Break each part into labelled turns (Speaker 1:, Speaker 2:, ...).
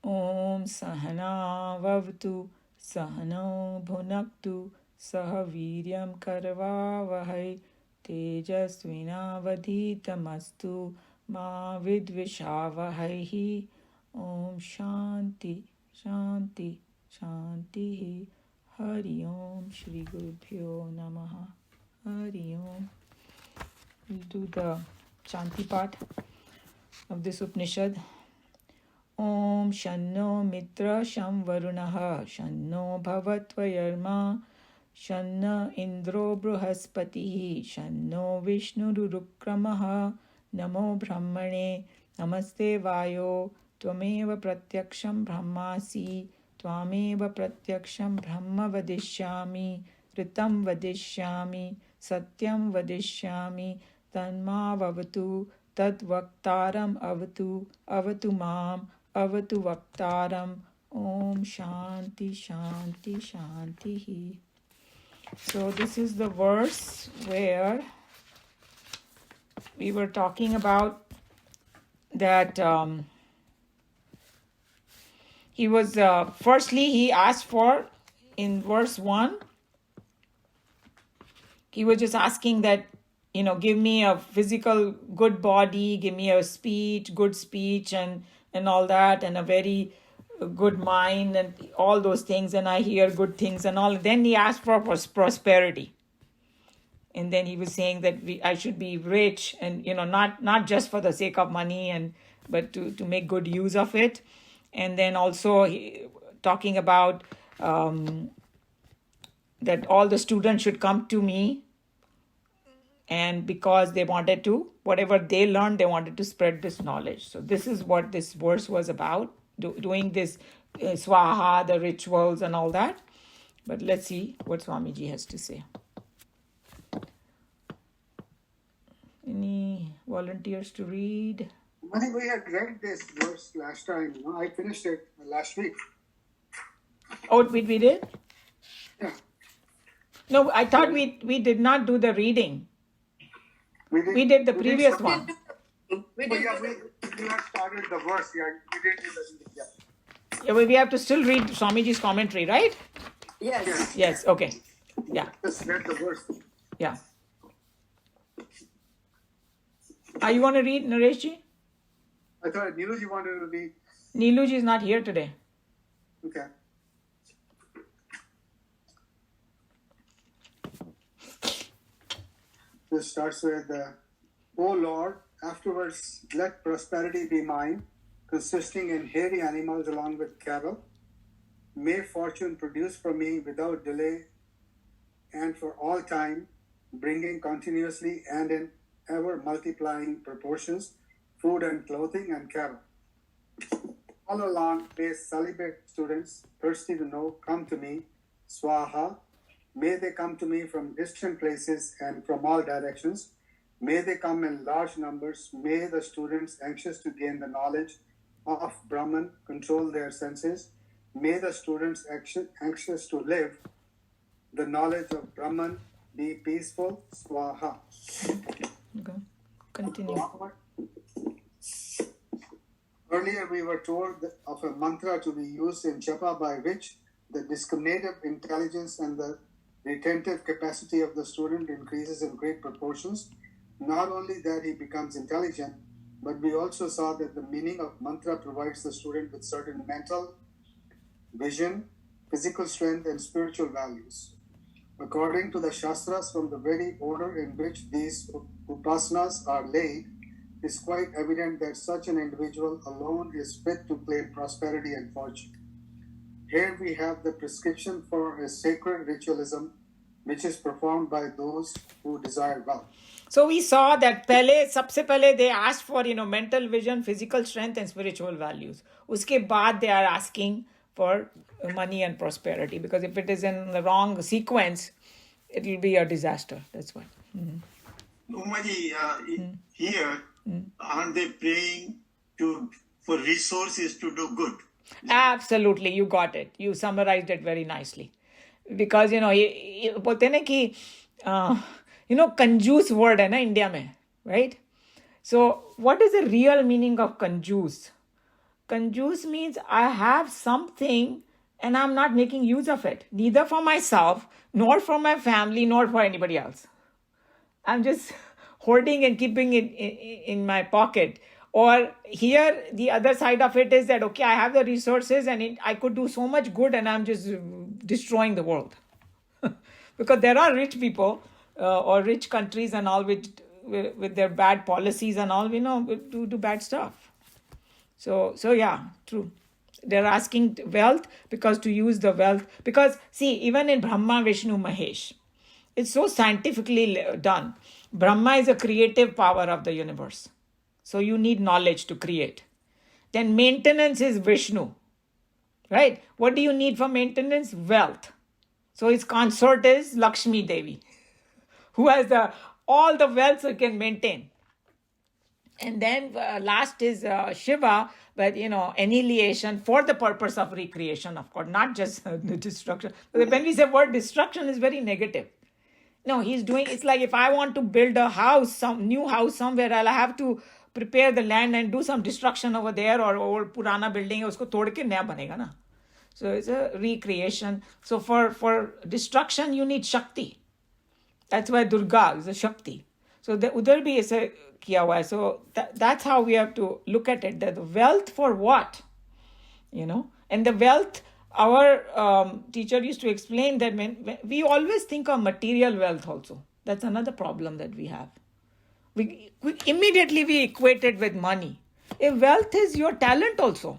Speaker 1: Om Sahana Vavtu Sahano Bhunaktu Saha Viryam Karvavahai Tejasvinavadhitamastu Ma Vidvishavahai. Om Shanti Shanti Shanti. Hari Om Shri Gurubhyo Namaha. Hari Om. We'll do the Shanti part of this Upanishad. Om Shanno Mitra Sham Varunaha Shanno Bhavatvayarma Shanna Indro Bruhaspatihi Shanno Vishnu Rurukramaha Namo Brahmane Namaste Vayo Tvameva Pratyaksham Brahmasi Tvameva Pratyaksham Brahma Vadishyami Ritam Vadishyami Satyam Vadishyami Tanma Vavatu Tad Vaktaram Avatu Avatu Mam Avatu Vaktaram. Om Shanti Shanti Shanti. So this is the verse where we were talking about that he was firstly he asked for, in verse 1, he was just asking that, give me a physical good body, give me a speech, good speech and all that, and a very good mind and all those things, and I hear good things and all. Then he asked for prosperity. And then he was saying that I should be rich and, not just for the sake of money, but to make good use of it. And then also talking about that all the students should come to me, and because they wanted to, whatever they learned, they wanted to spread this knowledge. So this is what this verse was about, doing this swaha, the rituals and all that. But let's see what Swamiji has to say. Any volunteers to read?
Speaker 2: I think we had read this verse last time. I finished it last week.
Speaker 1: Oh, we did?
Speaker 2: Yeah.
Speaker 1: No, I thought we did not do the reading. We did the previous one.
Speaker 2: We had started the verse. Yeah, we did do the reading. Yeah.
Speaker 1: Yeah, we have to still read Swamiji's commentary, right?
Speaker 2: Yes.
Speaker 1: Yes, okay. Yeah.
Speaker 2: Just read the verse.
Speaker 1: Yeah. Are you going to read, Nareshji?
Speaker 2: I thought Neeluji wanted to read.
Speaker 1: Neeluji is not here today.
Speaker 2: Okay. This starts with, O Lord, afterwards let prosperity be mine, consisting in hairy animals along with cattle. May fortune produce for me without delay and for all time, bringing continuously and in ever multiplying proportions, food and clothing and cattle. All along, may celibate students, thirsty to know, come to me, Swaha. May they come to me from distant places and from all directions. May they come in large numbers. May the students anxious to gain the knowledge of Brahman control their senses. May the students anxious to live the knowledge of Brahman be peaceful. Swaha.
Speaker 1: Okay. Continue.
Speaker 2: Earlier we were told of a mantra to be used in japa by which the discriminative intelligence and the retentive capacity of the student increases in great proportions. Not only that he becomes intelligent, but we also saw that the meaning of mantra provides the student with certain mental, vision, physical strength, and spiritual values. According to the Shastras, from the very order in which these upasanas are laid, it is quite evident that such an individual alone is fit to claim prosperity and fortune. Here we have the prescription for a sacred ritualism which is performed by those who desire wealth.
Speaker 1: So we saw that sabse pehle they asked for mental vision, physical strength and spiritual values. Uske baad they are asking for money and prosperity, because if it is in the wrong sequence, it will be a disaster. That's why.
Speaker 3: Umaji, here aren't they praying for resources to do good?
Speaker 1: Absolutely, you got it. You summarized it very nicely. Because बोलते हैं ना कि कंजूस word है ना India में, right? So what is the real meaning of कंजूस? Conjuice means I have something and I'm not making use of it, neither for myself, nor for my family, nor for anybody else. I'm just hoarding and keeping it in my pocket. Or here, the other side of it is that, okay, I have the resources and I could do so much good and I'm just destroying the world. Because there are rich people or rich countries and all with their bad policies and all, do bad stuff. So yeah, true. They're asking wealth because to use the wealth. Because, see, even in Brahma, Vishnu, Mahesh, it's so scientifically done. Brahma is a creative power of the universe. So you need knowledge to create. Then maintenance is Vishnu. Right? What do you need for maintenance? Wealth. So his consort is Lakshmi Devi, who has all the wealth so can maintain. And then last is Shiva, but annihilation for the purpose of recreation, of course, not just destruction. When we say word destruction is very negative. No, he's doing, it's like if I want to build a house, some new house somewhere, I'll have to prepare the land and do some destruction over there, or old purana building, usko tod ke naya banega na. So it's a recreation. So for destruction, you need Shakti. That's why Durga is a Shakti. So the udhar bhi aise kiya hua hai. So that's how we have to look at it. That the wealth for what? And the wealth, our teacher used to explain that when we always think of material wealth also. That's another problem that we have. We immediately we equate it with money. If wealth is your talent also.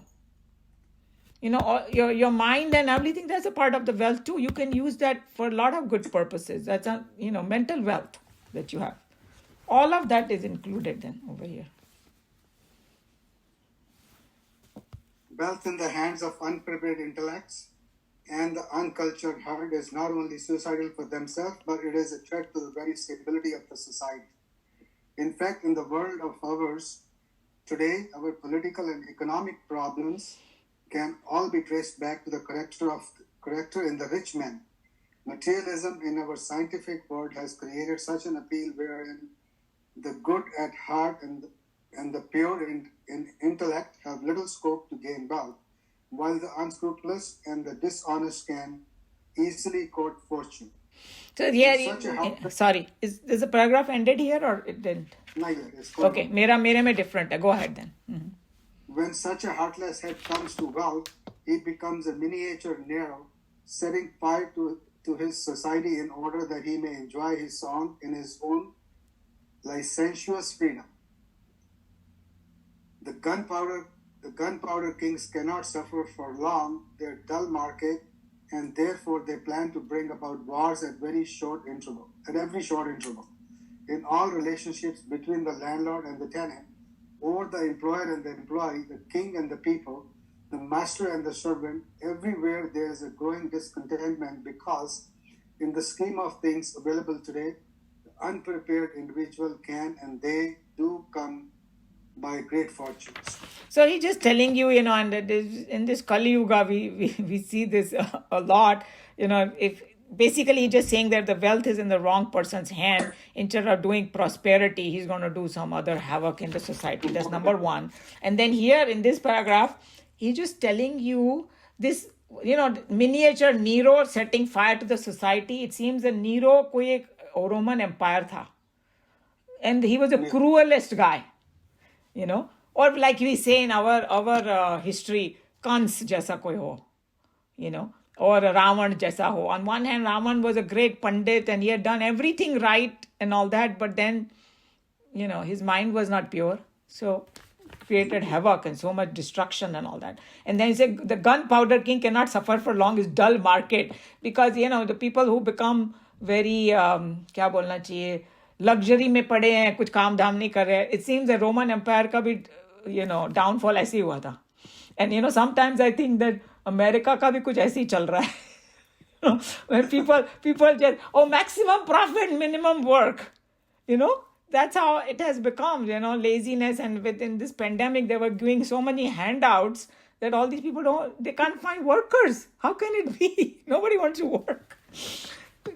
Speaker 1: Your mind and everything, that's a part of the wealth too. You can use that for a lot of good purposes. That's a mental wealth that you have. All of that is included then over here.
Speaker 2: Wealth in the hands of unprepared intellects and the uncultured herd is not only suicidal for themselves, but it is a threat to the very stability of the society. In fact, in the world of ours today, our political and economic problems can all be traced back to the character in the rich man. Materialism in our scientific world has created such an appeal wherein the good at heart and the pure in intellect have little scope to gain wealth, while the unscrupulous and the dishonest can easily court fortune.
Speaker 1: So sorry, is the paragraph ended here or it didn't?
Speaker 2: No, it's
Speaker 1: okay, mere mein different hai. Go ahead then. Mm-hmm.
Speaker 2: When such a heartless head comes to wealth, he becomes a miniature Nero, setting fire to his society in order that he may enjoy his song in his own licentious freedom. The gunpowder kings cannot suffer for long their dull market, and therefore they plan to bring about wars at every short interval. In all relationships between the landlord and the tenant, or the employer and the employee, the king and the people, the master and the servant, everywhere there is a growing discontentment because, in the scheme of things available today, the unprepared individual can and they do come by great fortunes.
Speaker 1: So he's just telling you, and in this Kali Yuga, we see this a lot, if basically he's just saying that the wealth is in the wrong person's hand. Instead of doing prosperity, he's going to do some other havoc in the society. That's number one. And then here in this paragraph, he's just telling you this, miniature Nero setting fire to the society. It seems that Nero koi ek Roman Empire tha. And he was the cruelest guy, Or like we say in our history, Kans jaisa koi ho, or Ravan jaisa ho. On one hand, Ravan was a great Pandit and he had done everything right and all that, but then, his mind was not pure. So created havoc and so much destruction and all that. And then he said the gunpowder king cannot suffer for long his dull market because, the people who become very, क्या बोलना चाहिए, luxury में पड़े हैं, कुछ काम धाम नहीं कर रहे. It seems the Roman Empire का भी, downfall ऐसे ही हुआ था. And, sometimes I think that America का भी कुछ ऐसे ही चल रहा है. When people just, maximum profit, minimum work, that's how it has become, laziness. And within this pandemic, they were giving so many handouts that all these people they can't find workers. How can it be? Nobody wants to work.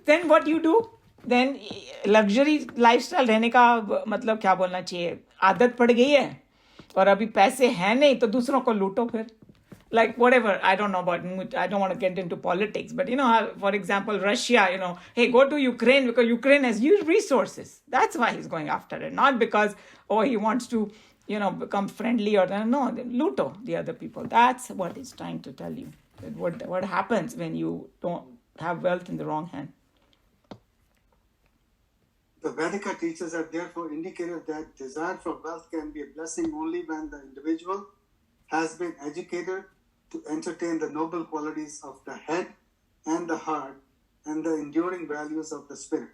Speaker 1: Then what you do? Then luxury lifestyle रहने का मतलब क्या बोलना चाहिए, आदत पड़ गई है. और अभी पैसे हैं नहीं तो दूसरों को लूटो फिर. Like whatever, I don't know about, I don't want to get into politics, but for example, Russia, hey, go to Ukraine because Ukraine has huge resources. That's why he's going after it, not because he wants to become friendly or no, luto the other people. That's what he's trying to tell you. What happens when you don't have wealth in the wrong hand.
Speaker 2: The Vedika teachers have therefore indicated that desire for wealth can be a blessing only when the individual has been educated to entertain the noble qualities of the head and the heart and the enduring values of the spirit.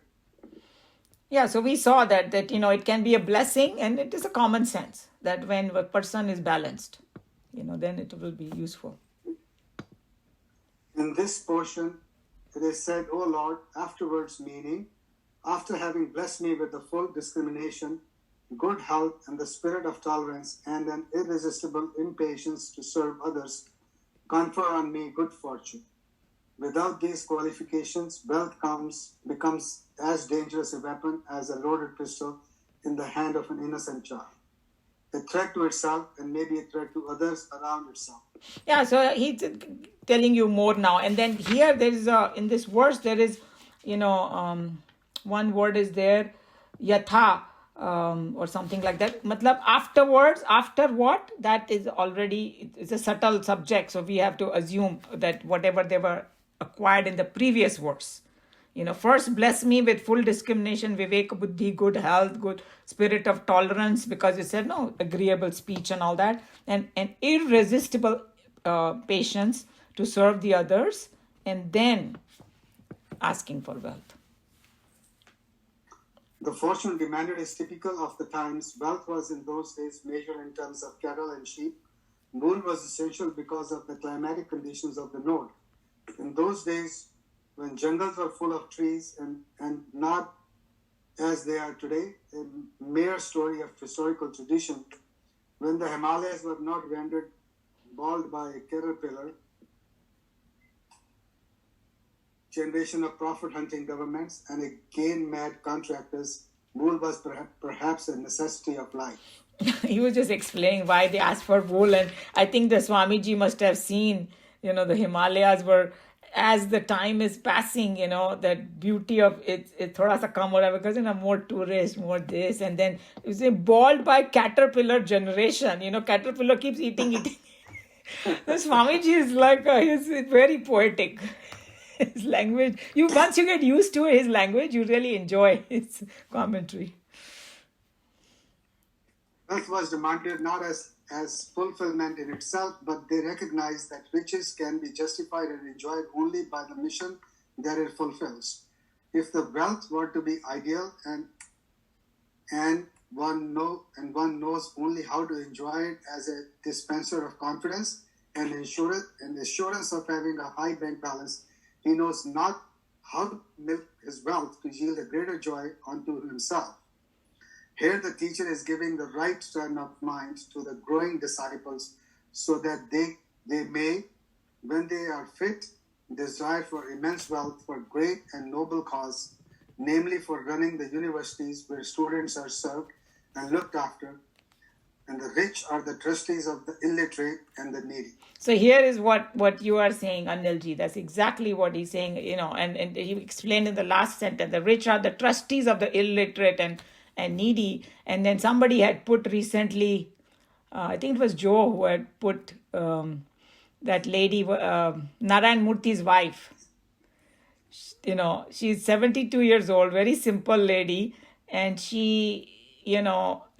Speaker 1: Yeah, so we saw that it can be a blessing, and it is a common sense that when a person is balanced, then it will be useful.
Speaker 2: In this portion, it is said, O Lord, afterwards, meaning, after having blessed me with the full discrimination, good health, and the spirit of tolerance, and an irresistible impatience to serve others, confer on me good fortune. Without these qualifications, wealth becomes as dangerous a weapon as a loaded pistol in the hand of an innocent child. A threat to itself and maybe a threat to others around itself.
Speaker 1: Yeah, so he's telling you more now. And then here there is in this verse there is, one word is there, yatha, or something like that. Matlab afterwards, after what? That is already, it's a subtle subject. So we have to assume that whatever they were acquired in the previous verse. First bless me with full discrimination, vivek buddhi, good health, good spirit of tolerance, because it said no, agreeable speech and all that, and irresistible patience to serve the others, and then asking for wealth.
Speaker 2: The fortune demanded is typical of the times. Wealth was in those days measured in terms of cattle and sheep. Wool was essential because of the climatic conditions of the node. In those days, when jungles were full of trees and not as they are today, a mere story of historical tradition, when the Himalayas were not rendered bald by a caterpillar, generation of profit-hunting governments and a gain-mad contractors, wool was perhaps a necessity of life.
Speaker 1: He was just explaining why they asked for wool, and I think the Swamiji must have seen, the Himalayas were, as the time is passing, that beauty of it thoda sa kam ho raha, because more tourists, more this, and then it was a bald by caterpillar generation. Caterpillar keeps eating. The Swamiji is like he's very poetic. His language, once you get used to his language, you really enjoy his commentary.
Speaker 2: Wealth was demanded not as fulfillment in itself, but they recognized that riches can be justified and enjoyed only by the mission that it fulfills. If the wealth were to be ideal and one knows only how to enjoy it as a dispenser of confidence and assurance of having a high bank balance, he knows not how to milk his wealth to yield a greater joy unto himself. Here the teacher is giving the right turn of mind to the growing disciples so that they may, when they are fit, desire for immense wealth for great and noble cause, namely for running the universities where students are served and looked after, and the rich are the trustees of the illiterate and the needy.
Speaker 1: So here is what you are saying, Anilji. That's exactly what he's saying, and he explained in the last sentence, the rich are the trustees of the illiterate and needy. And then somebody had put recently, I think it was Joe who had put that lady, Narayan Murthy's wife. She's 72 years old, very simple lady, and she,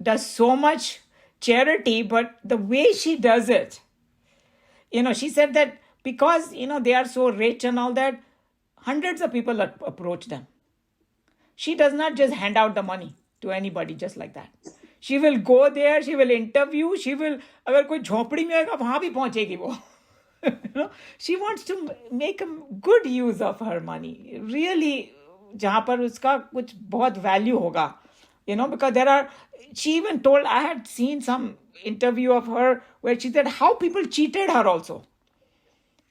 Speaker 1: does so much charity, but the way she does it, she said that because, they are so rich and all that, hundreds of people approach them. She does not just hand out the money to anybody just like that. She will go there, she will interview, she will, agar koi झोपड़ी में आएगा वहाँ भी पहुँचेगी वो. She wants to make a good use of her money. Really, जहाँ पर उसका कुछ बहुत value होगा. Because she even told, I had seen some interview of her where she said how people cheated her also.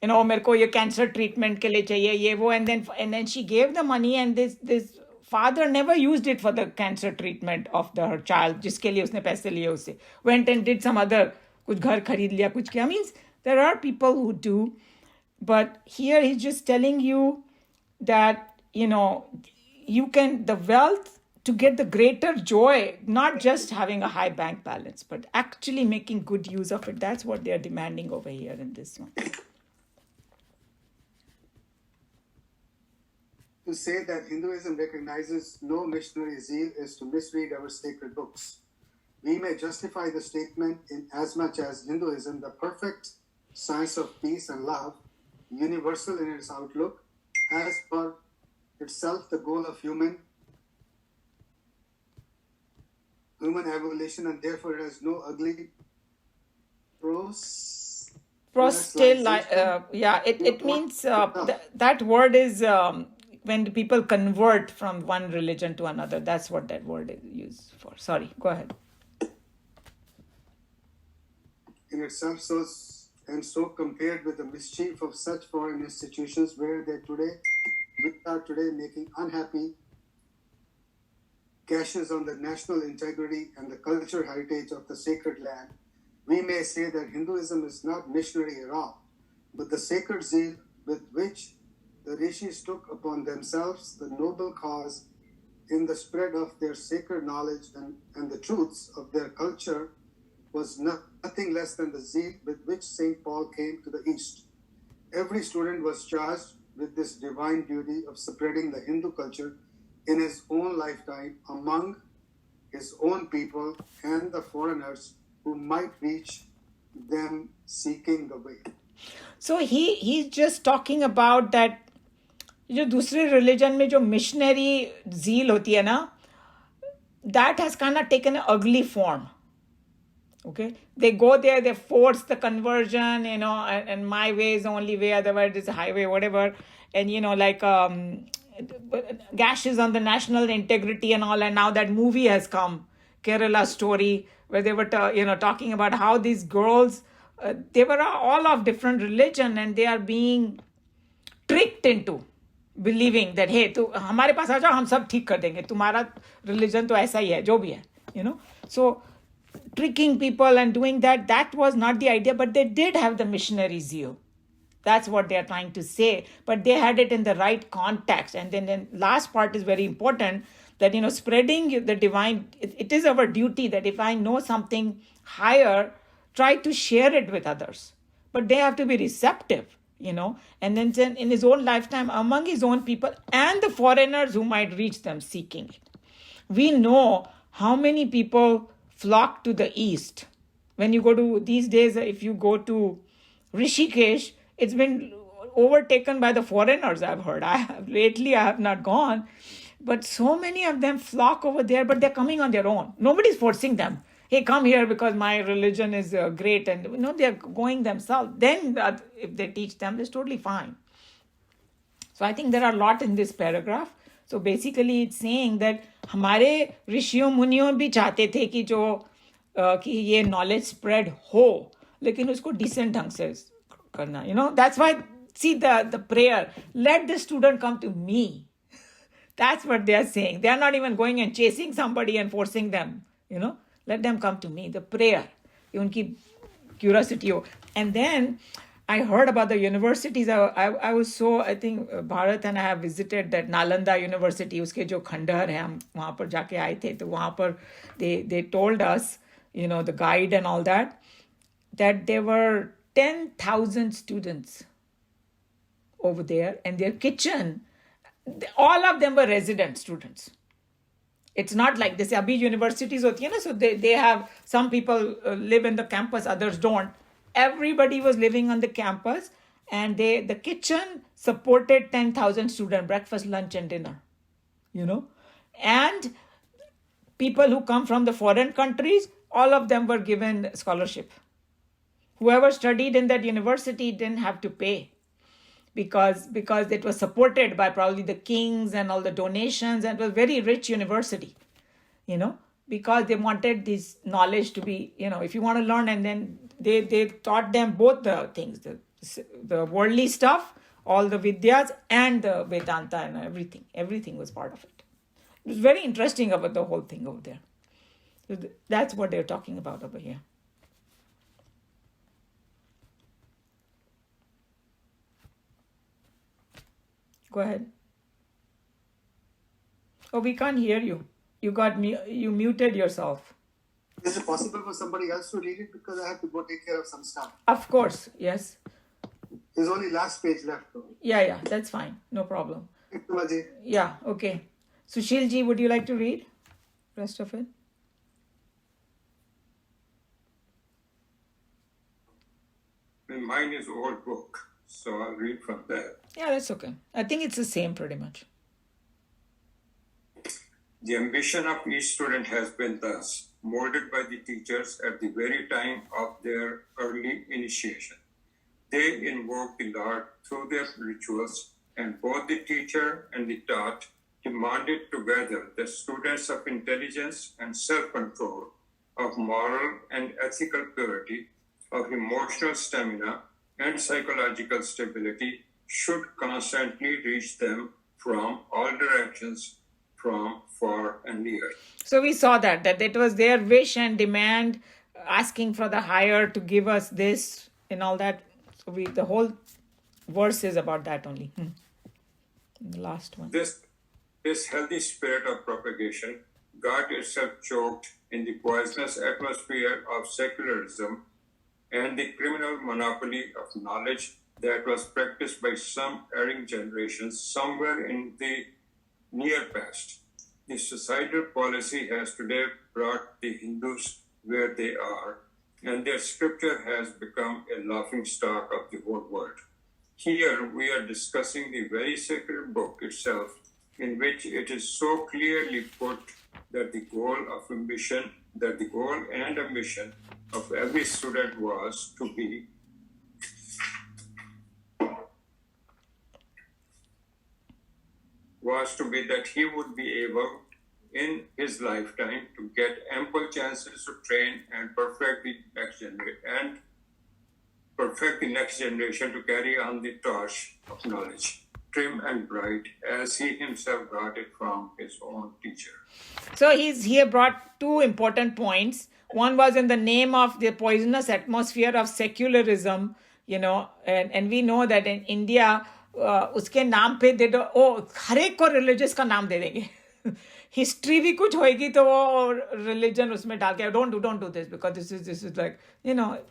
Speaker 1: मेरे को ये cancer treatment के लिए चाहिए ये वो, and then she gave the money, and this father never used it for the cancer treatment of her child, जिसके लिए उसने पैसे लिए उससे. Went and did some other, कुछ घर खरीद लिया, कुछ किया. Means there are people who do, but here he's just telling you that, you can, the wealth to get the greater joy, not just having a high bank balance, but actually making good use of it. That's what they're demanding over here in this one.
Speaker 2: To say that Hinduism recognizes no missionary zeal is to misread our sacred books. We may justify the statement in as much as Hinduism, the perfect science of peace and love, universal in its outlook, has for itself the goal of human evolution, and therefore it has no ugly
Speaker 1: it means that word is when people convert from one religion to another. That's what that word is used for. Sorry, go ahead.
Speaker 2: In itself, so compared with the mischief of such foreign institutions where we are today making unhappy gashes on the national integrity and the cultural heritage of the sacred land, we may say that Hinduism is not missionary at all, but the sacred zeal with which the rishis took upon themselves the noble cause in the spread of their sacred knowledge and the truths of their culture was nothing less than the zeal with which St. Paul came to the East. Every student was charged with this divine duty of spreading the Hindu culture in his own lifetime among his own people and the foreigners who might reach them seeking the way.
Speaker 1: So he's just talking about that जो दूसरे religion में जो missionary zeal होती है ना, that has kind of taken an ugly form. Okay, they go there, they force the conversion, and my way is the only way, otherwise it's a highway, whatever, and like gashes on the national integrity and all. And now that movie has come, Kerala Story, where they were talking about how these girls, they were all of different religion, and they are being tricked into believing that, hey, tu हमारे पास आ जाओ, हम सब ठीक कर देंगे, तुम्हारा religion तो ऐसा ही है, जो भी है, so tricking people and doing that was not the idea, but they did have the missionary zeal. That's what they are trying to say, but they had it in the right context. And then last part is very important, that spreading the divine, it is our duty that if I know something higher, try to share it with others, but they have to be receptive, and then in his own lifetime among his own people and the foreigners who might reach them seeking it. We know how many people flock to the east. When you go to, these days, if you go to Rishikesh, it's been overtaken by the foreigners, I've heard. Lately I have not gone, but so many of them flock over there, but they're coming on their own. Nobody's forcing them. Hey, come here because my religion is great, and they're going themselves. Then if they teach them, it's totally fine. So I think there are a lot in this paragraph. So basically it's saying that हमारे ऋषियों मुनियों भी चाहते थे कि ये knowledge spread हो, लेकिन उसको decent ढंग से करना. That's why, see the prayer, let the student come to me. That's what they are saying. They are not even going and chasing somebody and forcing them. Let them come to me. The prayer, उनकी curiosity हो. And then I heard about the universities. I was so, I think Bharat and I have visited that Nalanda University. उसके जो खंडहर है, हम वहाँ पर जाके आए थे. तो वहाँ पर they told us, the guide and all that there were 10,000 students over there, and their kitchen, all of them were resident students. It's not like this. Abhi universities hoti hai na, so they have, some people live in the campus, others don't. Everybody was living on the campus, and the kitchen supported 10,000 students, breakfast, lunch, and dinner. And people who come from the foreign countries, all of them were given scholarship. Whoever studied in that university didn't have to pay, because it was supported by probably the kings and all the donations, and it was a very rich university, because they wanted this knowledge to be, if you want to learn. And then they taught them both the things, the worldly stuff, all the vidyas, and the Vedanta and everything was part of it. It's very interesting about the whole thing over there. So that's what they're talking about over here. Go ahead. Oh, we can't hear you. You muted yourself.
Speaker 2: Is it possible for somebody else to read it? Because I have to go take care of some stuff.
Speaker 1: Of course, yes.
Speaker 2: There's only last page left, though.
Speaker 1: Yeah, that's fine. No problem.
Speaker 2: Thank you, Maji.
Speaker 1: Yeah, okay. Sushil ji, would you like to read rest of it?
Speaker 4: Mine is old book, so I'll read from there.
Speaker 1: Yeah, that's okay. I think it's the same pretty much.
Speaker 4: The ambition of each student has been thus molded by the teachers at the very time of their early initiation. They invoke the Lord through their rituals, and both the teacher and the taught demanded together the students of intelligence and self-control, of moral and ethical purity, of emotional stamina and psychological stability should constantly reach them from all directions, from far and near.
Speaker 1: So we saw that it was their wish and demand, asking for the higher to give us this and all that. So the whole verse is about that only. The last one.
Speaker 4: This healthy spirit of propagation got itself choked in the poisonous atmosphere of secularism and the criminal monopoly of knowledge that was practiced by some erring generations somewhere in the near past. The societal policy has today brought the Hindus where they are, and their scripture has become a laughing stock of the whole world. Here we are discussing the very sacred book itself, in which it is so clearly put that the goal and ambition of every student was to be that he would be able in his lifetime to get ample chances to train and perfect the next generation to carry on the torch of knowledge, trim and bright, as he himself got it from his own teacher.
Speaker 1: So he brought two important points. One was in the name of the poisonous atmosphere of secularism, and we know that in India, उसके नाम पे दे दो हर एक को religious का नाम दे देंगे history भी कुछ होएगी तो वो रिलीजन उसमें डाल के don't do this because this is like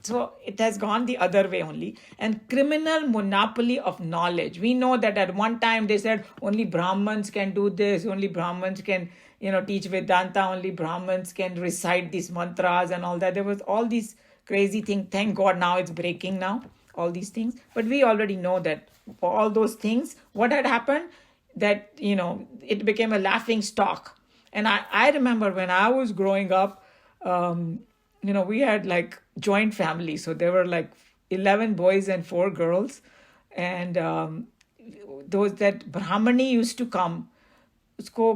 Speaker 1: so it has gone the other way only. And criminal monopoly of knowledge, we know that at one time they said only Brahmins can do this, only Brahmins can teach Vedanta, only Brahmins can recite these mantras and all that. There was all these crazy things. Thank God now it's breaking now, all these things. But we already know that for all those things, what had happened, that, it became a laughing stock. And I remember when I was growing up, we had like joint family. So there were like 11 boys and 4 girls. And those that Brahmani used to come, उसको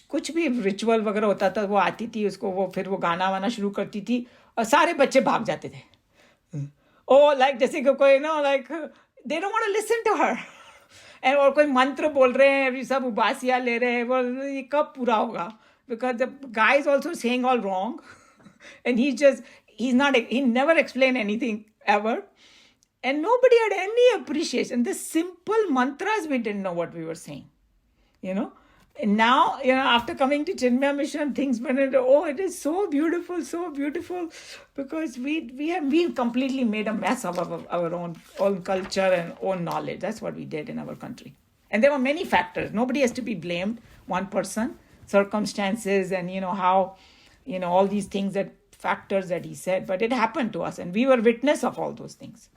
Speaker 1: कुछ भी ritual वगैरह होता था वो आती थी उसको वो फिर वो गाना वाना शुरू करती थी और सारे बच्चे भाग जाते थे लाइक जैसे कि कोई like they don't want to listen to her and और कोई मंत्र बोल रहे हैं सब उबासियाँ ले रहे हैं वो ये कब पूरा होगा because the guy is also saying all wrong and he never explained anything ever, and nobody had any appreciation. The simple mantras, we didn't know what we were saying, And now, after coming to Chinmaya Mission, things went into, it is so beautiful, because we completely made a mess of our own culture and own knowledge. That's what we did in our country. And there were many factors. Nobody has to be blamed. One person, circumstances, and how, all these things, that factors that he said. But it happened to us, and we were witness of all those things.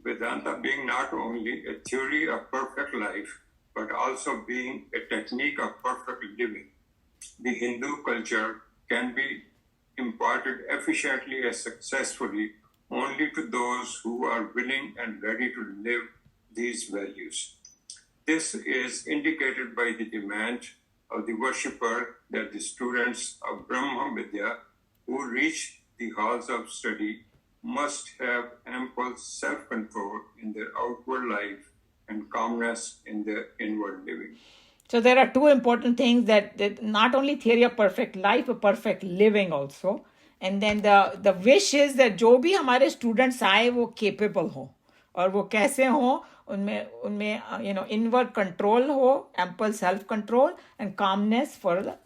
Speaker 4: Vedanta being not only a theory of perfect life, but also being a technique of perfect living. The Hindu culture can be imparted efficiently and successfully only to those who are willing and ready to live these values. This is indicated by the demand of the worshipper that the students of Brahma Vidya who reach the halls of study must have ample self-control in their outward life and calmness in their inward living.
Speaker 1: So there are two important things that not only theory of perfect life, but perfect living also. And then the wish is that जो भी हमारे students आए वो capable हो और वो कैसे हो उनमें उनमें inward control हो, ample self control and calmness for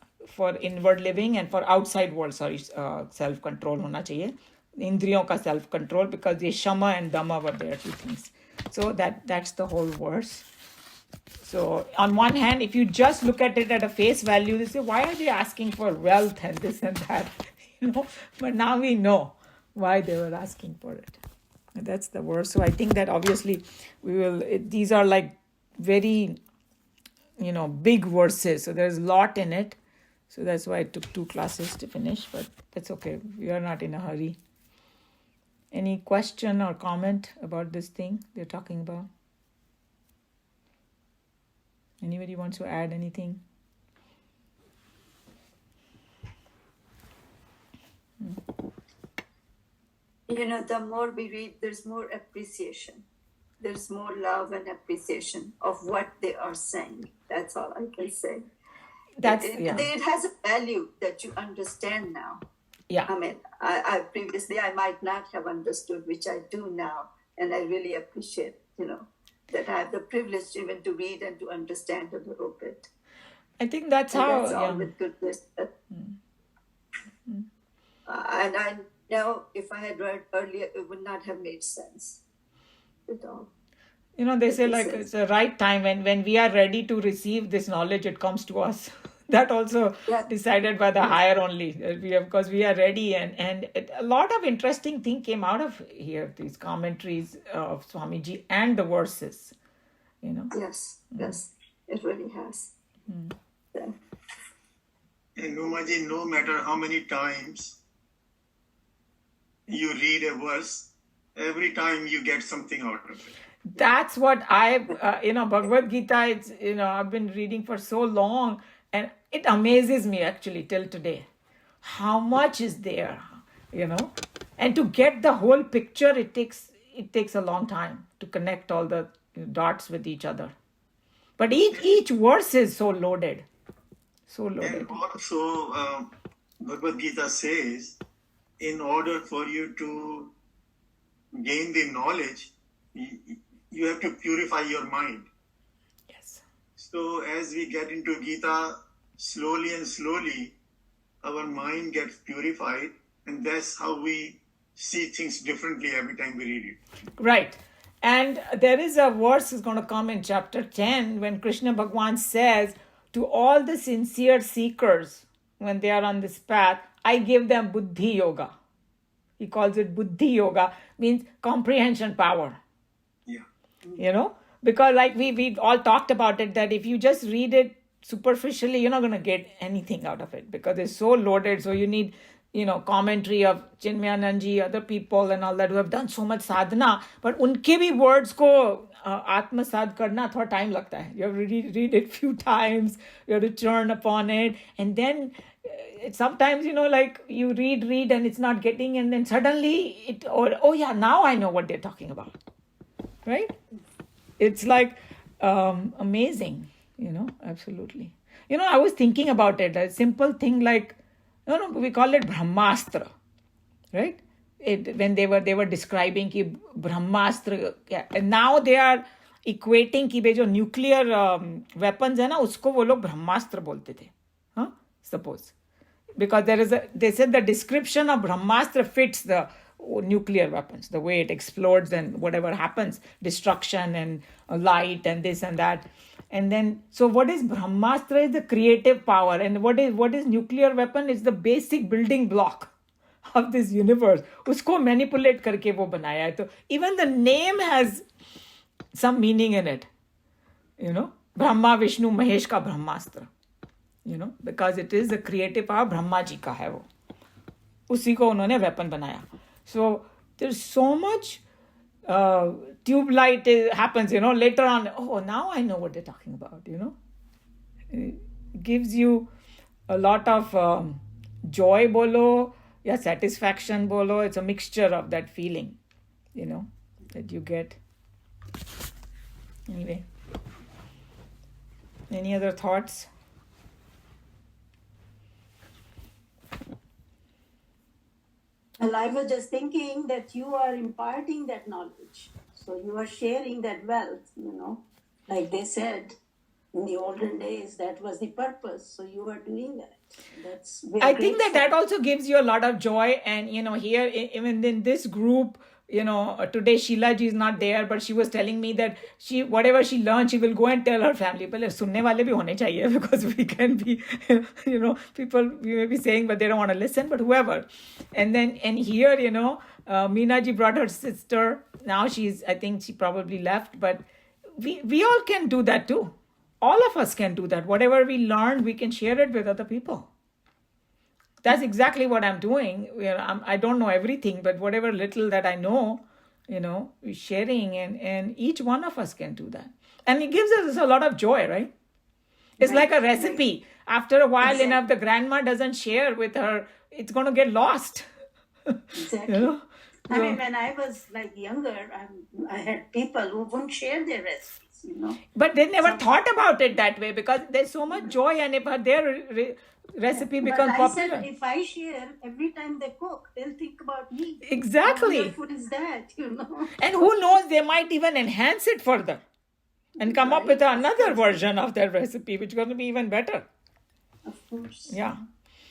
Speaker 1: inward living and for outside world self control होना चाहिए इंद्रियों का self control because the shama and dhamma were there two things. So that's the whole verse. So on one hand, if you just look at it at a face value, they say, why are they asking for wealth and this and that? But now we know why they were asking for it. And that's the verse. So I think that obviously these are like very, big verses. So there's a lot in it. So that's why it took 2 classes to finish, but that's okay. We are not in a hurry. Any question or comment about this thing they're talking about? Anybody wants to add anything?
Speaker 5: The more we read, there's more appreciation. There's more love and appreciation of what they are saying. That's all I can say. It has a value that you understand now.
Speaker 1: Yeah.
Speaker 5: I mean, I previously I might not have understood, which I do now, and I really appreciate, that I have the privilege even to read and to understand a little bit.
Speaker 1: I think that's
Speaker 5: and
Speaker 1: how.
Speaker 5: That's all with goodness. And I know if I had read earlier, it would not have made sense at all.
Speaker 1: They say like it's the right time when we are ready to receive this knowledge, it comes to us. That also decided by the higher only, because we are ready, and a lot of interesting thing came out of here, these commentaries of Swamiji and the verses,
Speaker 5: Yes, it really has.
Speaker 3: And Umaji, no matter how many times you read a verse, every time you get something out of it.
Speaker 1: That's what Bhagavad Gita, it's, I've been reading for so long, and it amazes me actually till today. How much is there, And to get the whole picture, it takes a long time to connect all the dots with each other. But each verse is so loaded. So loaded.
Speaker 3: And also, Bhagavad Gita says, in order for you to gain the knowledge, you have to purify your mind.
Speaker 1: Yes.
Speaker 3: So as we get into Gita, slowly and slowly, our mind gets purified, and that's how we see things differently every time we read it.
Speaker 1: Right. And there is a verse is going to come in chapter 10 when Krishna Bhagwan says, to all the sincere seekers, when they are on this path, I give them buddhi yoga. He calls it buddhi yoga, means comprehension power.
Speaker 3: Yeah.
Speaker 1: Because like we all talked about it, that if you just read it superficially, you're not going to get anything out of it because it's so loaded. So you need, commentary of Chinmayananji, other people and all that who have done so much sadhana, but unke bhi words ko atmasad karna thoda time lagta hai. You have to read it few times, you have to churn upon it, and then sometimes, like you read and it's not getting, and then suddenly now I know what they're talking about. Right? It's like amazing, absolutely. I was thinking about it, a simple thing like, we call it Brahmastra, right? When they were describing ki Brahmastra, and now they are equating ki jo nuclear weapons hai na, usko wo log Brahmastra bolte the, suppose. Because they said the description of Brahmastra fits the nuclear weapons, the way it explodes and whatever happens, destruction and light and this and that. And then, so what is Brahmastra is the creative power, and what is nuclear weapon is the basic building block of this universe. Usko manipulate karke wo banaya hai. So even the name has some meaning in it. Brahma, Vishnu, Mahesh ka Brahmastra. Because it is the creative power, Brahma ji ka hai wo. Usi ko unhone weapon banaya. So there's so much tube light happens, later on. Oh, now I know what they're talking about, It gives you a lot of joy, bolo, satisfaction, bolo. It's a mixture of that feeling, that you get. Anyway. Any other thoughts?
Speaker 6: Well, I was just thinking that you are imparting that knowledge. So you are sharing that wealth, like they said in the olden days, that was the purpose. So you are doing that.
Speaker 1: I think that also gives you a lot of joy. And, here, even in this group, today Sheila ji is not there, but she was telling me that whatever she learned, she will go and tell her family. But sunne wale bhi hone chahiye, because we can be, people we may be saying, but they don't want to listen, but whoever. And here, Meena ji brought her sister. Now I think she probably left, but we all can do that too. All of us can do that. Whatever we learned, we can share it with other people. That's exactly what I'm doing. I don't know everything, but whatever little that I know, we're sharing, and each one of us can do that. And it gives us a lot of joy, right? It's like a recipe. After a while, if the grandma doesn't share with her, it's going to get lost.
Speaker 6: Exactly. I mean, when I was younger, I had people who wouldn't share their recipes.
Speaker 1: But they never thought about it that way, because there's so much joy, and if their recipe becomes popular.
Speaker 6: Said, if I share, every time they cook, they'll think about me.
Speaker 1: Exactly.
Speaker 6: What food is that,
Speaker 1: And who knows, they might even enhance it further and come up with another version of their recipe, which is going to be even better.
Speaker 6: Of course.
Speaker 1: Yeah.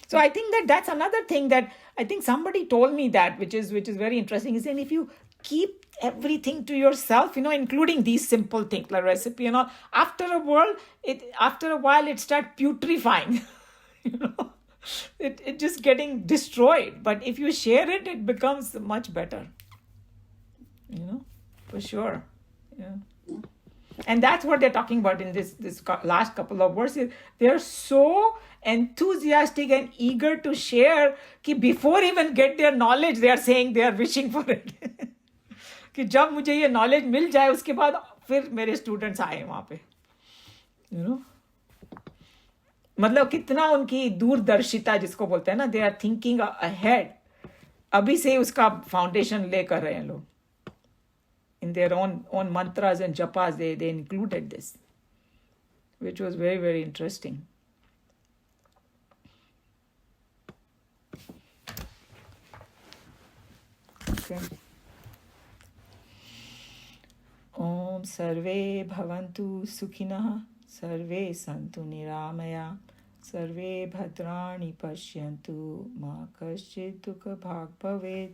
Speaker 1: So I think that's another thing that I think somebody told me that, which is very interesting, is that if you keep everything to yourself, including these simple things like recipe and all, after a while it starts putrefying. It just getting destroyed. But if you share it, it becomes much better. For sure. Yeah. And that's what they're talking about in this last couple of verses. They're so enthusiastic and eager to share that before even get their knowledge, they are saying they are wishing for it. कि जब मुझे ये knowledge मिल जाए, उसके बाद फिर मेरे students आए वहाँ पे. मतलब कितना उनकी दूरदर्शिता जिसको बोलते हैं ना, they are thinking ahead. अभी से उसका foundation ले कर रहे हैं लोग. In their own mantras and japas, they included this, which was very, very interesting. Okay. Om sarve bhavantu sukhinah, sarve santu niramaya, sarve bhadrani pashyantu, ma kaschid dukha bhag bhavet.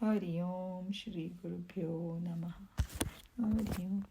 Speaker 1: Hari Om Shri Gurubhyo Namaha. Hari Om.